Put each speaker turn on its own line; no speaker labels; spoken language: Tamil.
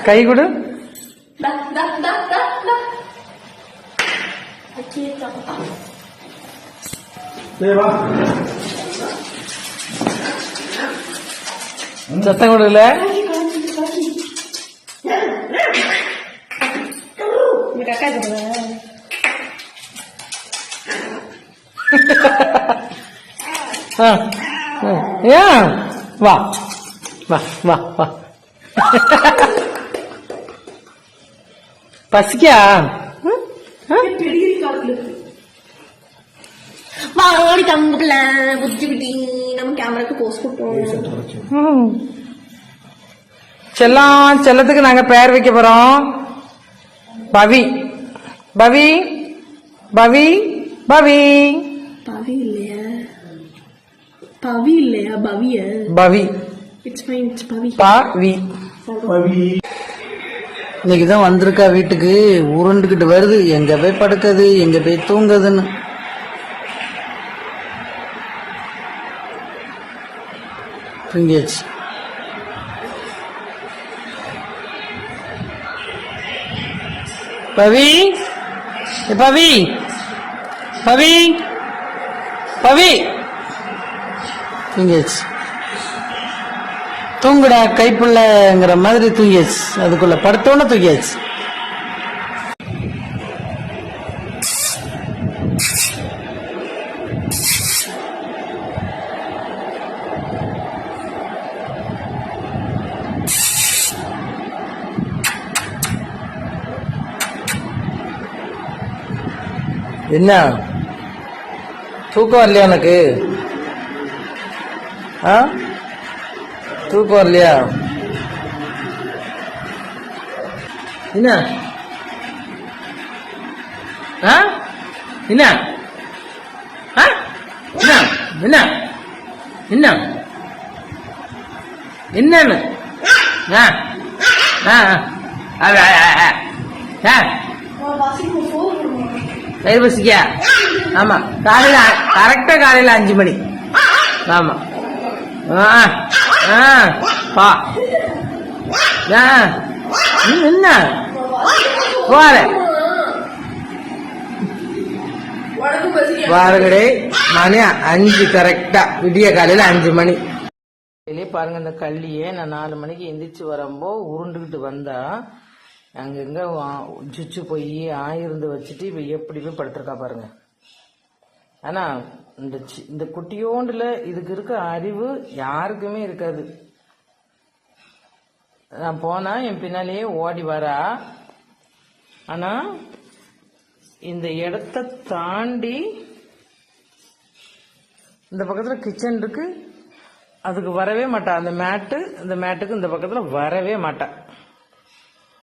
கை கொடு. சத்தம் கொடுக்கல. வா வா வா வா. பசிக்கா?
வாடி தம்புல புத்திவிட்டி நம்ம கேமராக்கு போஸ்ட் கொடுப்போம்.
செல்லம், செல்லத்துக்கு நாங்க பேர் வைக்க போறோம். பவி பவி பவி பவி.
பவி இல்லையா? பவி இல்லையா? பவிய
Pavi.
It's fine. It's Pavi.
Pavi Pavi. இன்னைக்குதான் வந்திருக்கா வீட்டுக்கு. உருண்டுகிட்டு வருது, எங்க போய் படுக்குது, எங்க போய் தூங்குதுன்னு. தூங்கியாச்சு. பவி பவி பவி பவி. தூங்கியாச்சு. தூங்குடா கைப்புள்ளங்கிற மாதிரி தூங்கியாச்சு. அதுக்குள்ள படுத்தோன்னு தூங்கியாச்சு. என்ன தூக்கம் வரலையா உனக்கு? தூக்கம் வரலையா? என்ன என்ன என்ன என்ன என்னன்னு வயிறு பசிக்கா? ஆமா, காலையில கரெக்டா காலையில 5 மணி. ஆமா. பா என்ன போற வாரகடை மணி 5 கரெக்டா. விடிய காலையில 5 மணி. பாருங்க, இந்த கள்ளியே நான் 4 மணிக்கு எந்திரிச்சு வரம்போ உருண்டுகிட்டு வந்தா அங்கங்க சுச்சு போய் ஆயிருந்து வச்சுட்டு இப்ப எப்படி போய் படுத்திருக்கா பாருங்க. ஆனா இந்த குட்டியோண்டுல இதுக்கு இருக்க அறிவு யாருக்குமே இருக்காது. நான் போனா என் பின்னாலேயே ஓடி வரா. ஆனா இந்த இடத்த தாண்டி இந்த பக்கத்துல கிச்சன் இருக்கு, அதுக்கு வரவே மாட்டா. அந்த மேட்டுக்கு இந்த பக்கத்துல வரவே மாட்டா.